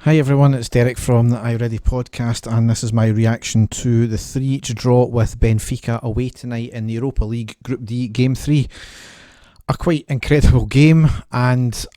Hi everyone, it's Derek from the I Ready podcast, and this is my reaction to the 3-3 draw with Benfica away tonight in the Europa League Group D Game 3. A quite incredible game, and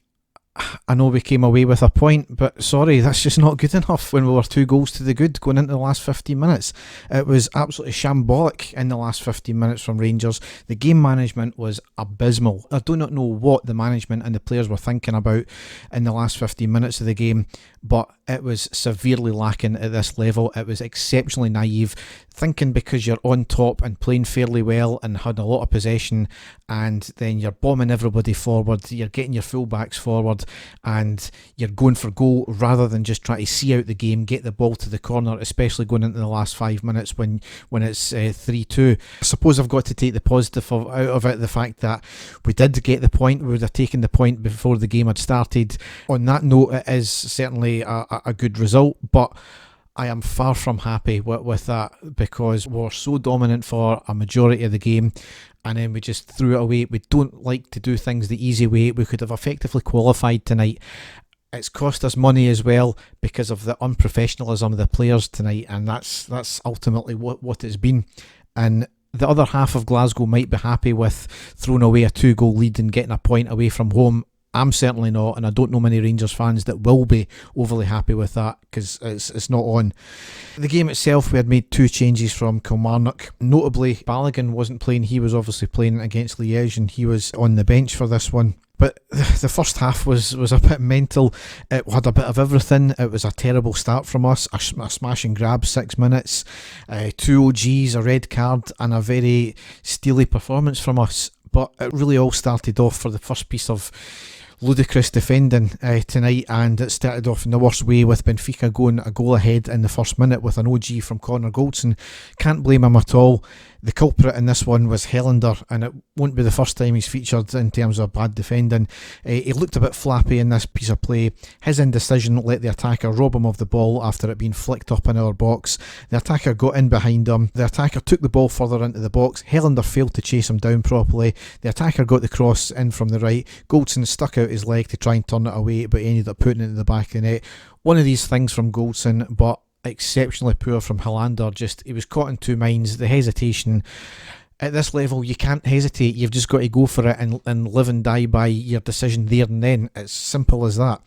I know we came away with a point, but sorry, that's just not good enough when we were 2 goals to the good going into the last 15 minutes. It was absolutely shambolic in the last 15 minutes from Rangers. The game management was abysmal. I do not know what the management and the players were thinking about in the last 15 minutes of the game, but it was severely lacking at this level. It was exceptionally naive, thinking because you're on top and playing fairly well and had a lot of possession, and then you're bombing everybody forward, you're getting your fullbacks forward, and you're going for goal rather than just try to see out the game, get the ball to the corner, especially going into the last 5 minutes when it's 3-2. I suppose I've got to take the positive out of it, the fact that we did get the point. We would have taken the point before the game had started. On that note, it is certainly a good result, but I am far from happy with that, because we're so dominant for a majority of the game and then we just threw it away. We don't like to do things the easy way. We could have effectively qualified tonight. It's cost us money as well because of the unprofessionalism of the players tonight, and that's ultimately what it's been. And the other half of Glasgow might be happy with throwing away a 2-goal lead and getting a point away from home. I'm certainly not, and I don't know many Rangers fans that will be overly happy with that, because it's not on. The game itself, we had made 2 changes from Kilmarnock. Notably, Balogun wasn't playing. He was obviously playing against Liège and he was on the bench for this one. But the first half was a bit mental. It had a bit of everything. It was a terrible start from us, a smash and grab 6 minutes, 2 OGs, a red card, and a very steely performance from us. But it really all started off for the first piece of ludicrous defending tonight, and it started off in the worst way with Benfica going a goal ahead in the first minute with an OG from Connor Goldson. Can't blame him at all. The culprit in this one was Helander, and it won't be the first time he's featured in terms of bad defending. He looked a bit flappy in this piece of play. His indecision let the attacker rob him of the ball after it being flicked up in our box. The attacker got in behind him. The attacker took the ball further into the box. Helander failed to chase him down properly. The attacker got the cross in from the right. Goldson stuck out his leg to try and turn it away, but he ended up putting it in the back of the net. One of these things from Goldson, but exceptionally poor from Helander. Just, he was caught in 2 minds. The hesitation at this level, you can't hesitate. You've just got to go for it and live and die by your decision there and then. It's simple as that.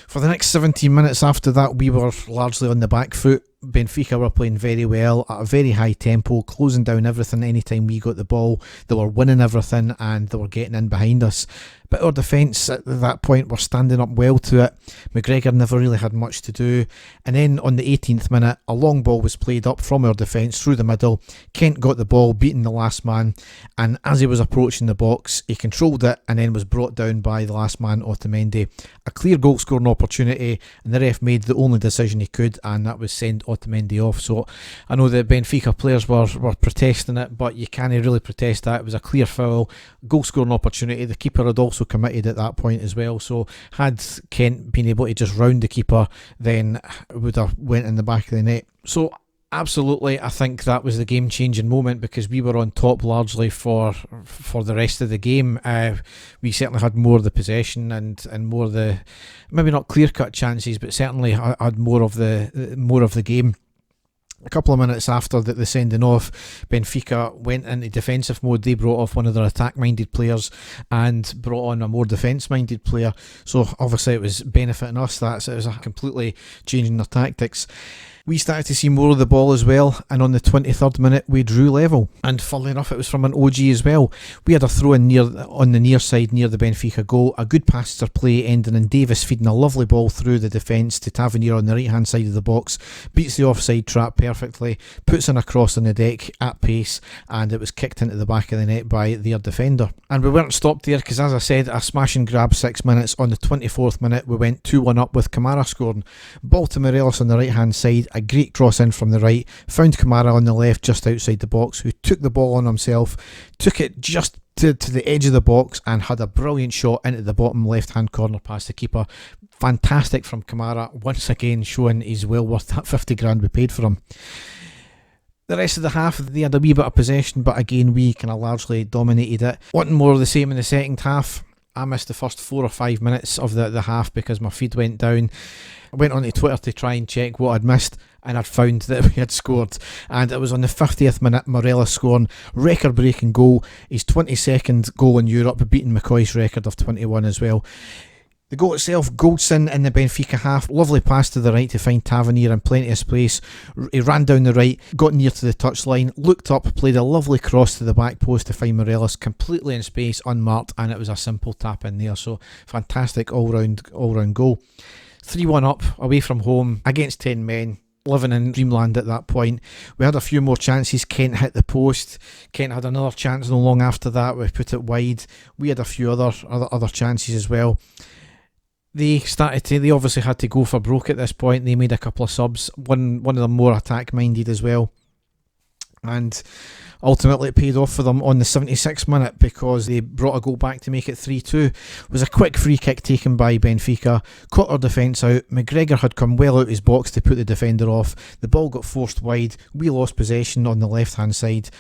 For the next 17 minutes after that, we were largely on the back foot. Benfica were playing very well at a very high tempo, closing down everything anytime we got the ball. They were winning everything and they were getting in behind us. But our defence at that point were standing up well to it. McGregor never really had much to do. And then on the 18th minute, a long ball was played up from our defence through the middle. Kent got the ball, beating the last man, and as he was approaching the box, he controlled it and then was brought down by the last man, Otamendi. A clear goal scoring opportunity, and the ref made the only decision he could, and that was send Otamendi off. So I know the Benfica players were protesting it, but you can't really protest that. It was a clear foul, goal scoring opportunity. The keeper had also committed at that point as well, so had Kent been able to just round the keeper, then it would have went in the back of the net. So absolutely, I think that was the game-changing moment, because we were on top largely for the rest of the game. We certainly had more of the possession and more of the, maybe not clear-cut chances, but certainly had more of the game. A couple of minutes after the sending off, Benfica went into defensive mode. They brought off one of their attack-minded players and brought on a more defence-minded player. So obviously it was benefiting us. It was a completely changing their tactics. We started to see more of the ball as well, and on the 23rd minute we drew level, and funnily enough it was from an OG as well. We had a throw in on the near side near the Benfica goal, a good passer play ending in Davis feeding a lovely ball through the defence to Tavernier on the right hand side of the box, beats the offside trap perfectly, puts in a cross on the deck at pace, and it was kicked into the back of the net by their defender. And we weren't stopped there, because as I said, a smash and grab 6 minutes. On the 24th minute we went 2-1 up with Kamara scoring. Ball to Morelos on the right hand side, a great cross in from the right, found Kamara on the left just outside the box, who took the ball on himself, took it just to the edge of the box and had a brilliant shot into the bottom left hand corner past the keeper. Fantastic from Kamara, once again showing he's well worth that 50 grand we paid for him. The rest of the half, they had a wee bit of possession, but again we kind of largely dominated it. Wanting more of the same in the second half. I missed the first 4 or 5 minutes of the half because my feed went down. I went onto Twitter to try and check what I'd missed, and I'd found that we had scored, and it was on the 50th minute. Morelos scoring, record-breaking goal, his 22nd goal in Europe, beating McCoy's record of 21 as well. The goal itself, Goldson in the Benfica half, lovely pass to the right to find Tavernier in plenty of space. He ran down the right, got near to the touchline, looked up, played a lovely cross to the back post to find Morelos, completely in space, unmarked, and it was a simple tap in there. So fantastic all-round goal. 3-1 up, away from home, against 10 men, living in dreamland at that point. We had a few more chances. Kent hit the post. Kent had another chance not long after that. We put it wide. We had a few other chances as well. They obviously had to go for broke at this point. They made a couple of subs, one of them more attack minded as well, and ultimately it paid off for them on the 76th minute because they brought a goal back to make it 3-2. It was a quick free kick taken by Benfica, caught our defence out. McGregor had come well out his box to put the defender off. The ball got forced wide. We lost possession on the left hand side.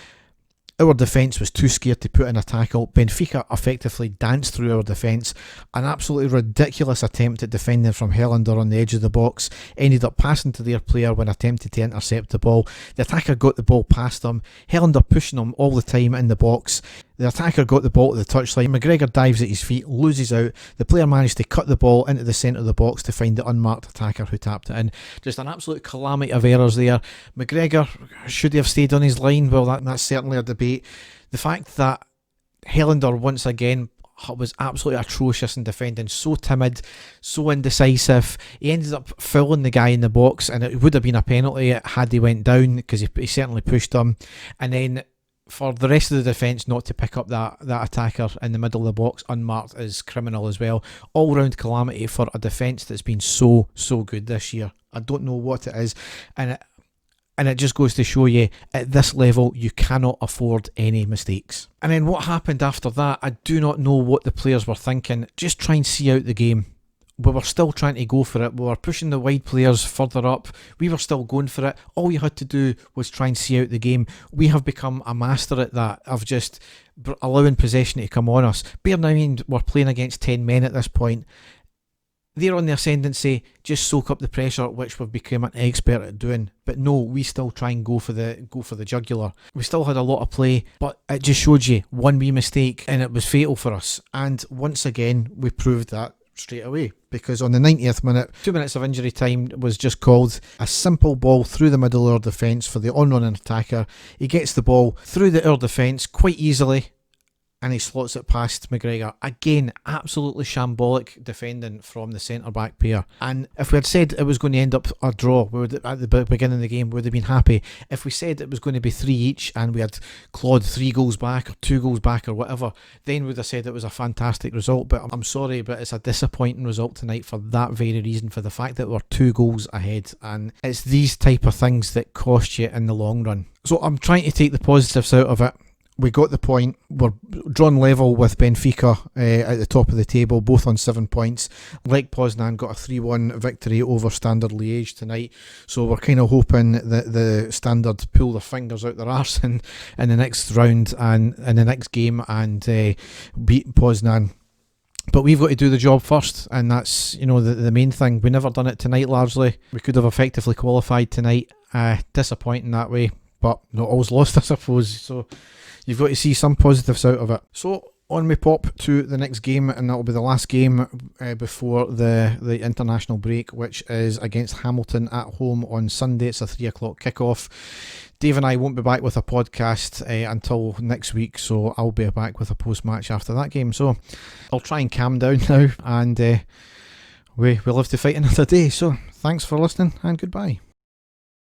Our defence was too scared to put in a tackle. Benfica effectively danced through our defence. An absolutely ridiculous attempt at defending from Helander on the edge of the box. Ended up passing to their player when attempted to intercept the ball. The attacker got the ball past him. Helander pushing him all the time in the box. The attacker got the ball to the touchline. McGregor dives at his feet, loses out. The player managed to cut the ball into the centre of the box to find the unmarked attacker who tapped it in. Just an absolute calamity of errors there. McGregor, should he have stayed on his line? Well, that's certainly a debate. The fact that Helander once again was absolutely atrocious in defending, so timid, so indecisive. He ended up fouling the guy in the box, and it would have been a penalty had he went down because he certainly pushed him. And then for the rest of the defence not to pick up that attacker in the middle of the box unmarked is criminal as well. All round calamity for a defence that's been so good this year. I don't know what it is, and it just goes to show you, at this level, you cannot afford any mistakes. And then what happened after that, I do not know what the players were thinking. Just try and see out the game. We were still trying to go for it. We were pushing the wide players further up. We were still going for it. All you had to do was try and see out the game. We have become a master at that, of just allowing possession to come on us. Bear in mind, we're playing against 10 men at this point. They're on the ascendancy, just soak up the pressure, which we've become an expert at doing. But no, we still try and go for the jugular. We still had a lot of play, but it just showed you one wee mistake and it was fatal for us. And once again, we proved that straight away, because on the 90th minute, 2 minutes of injury time was just called. A simple ball through the middle of our defence for the on-running attacker. He gets the ball through our defence quite easily, and he slots it past McGregor. Again, absolutely shambolic defending from the centre-back pair. And if we had said it was going to end up a draw, we would, at the beginning of the game, we would have been happy. If we said it was going to be 3 each and we had clawed 3 goals back or 2 goals back or whatever, then we would have said it was a fantastic result. But I'm sorry, but it's a disappointing result tonight for that very reason, for the fact that we're 2 goals ahead. And it's these type of things that cost you in the long run. So I'm trying to take the positives out of it. We got the point. We're drawn level with Benfica at the top of the table, both on 7 points. Lech Poznan got a 3-1 victory over Standard Liège tonight, so we're kind of hoping that the Standard pull their fingers out their arse in the next round and in the next game and beat Poznan. But we've got to do the job first, and that's, the main thing. We never done it tonight largely. We could have effectively qualified tonight. Disappointing that way, but not all's lost, I suppose. So you've got to see some positives out of it. So on we pop to the next game, and that'll be the last game before the international break, which is against Hamilton at home on Sunday. It's a 3 o'clock kickoff. Dave and I won't be back with a podcast until next week, so I'll be back with a post-match after that game. So I'll try and calm down now, and we live to fight another day. So thanks for listening, and goodbye.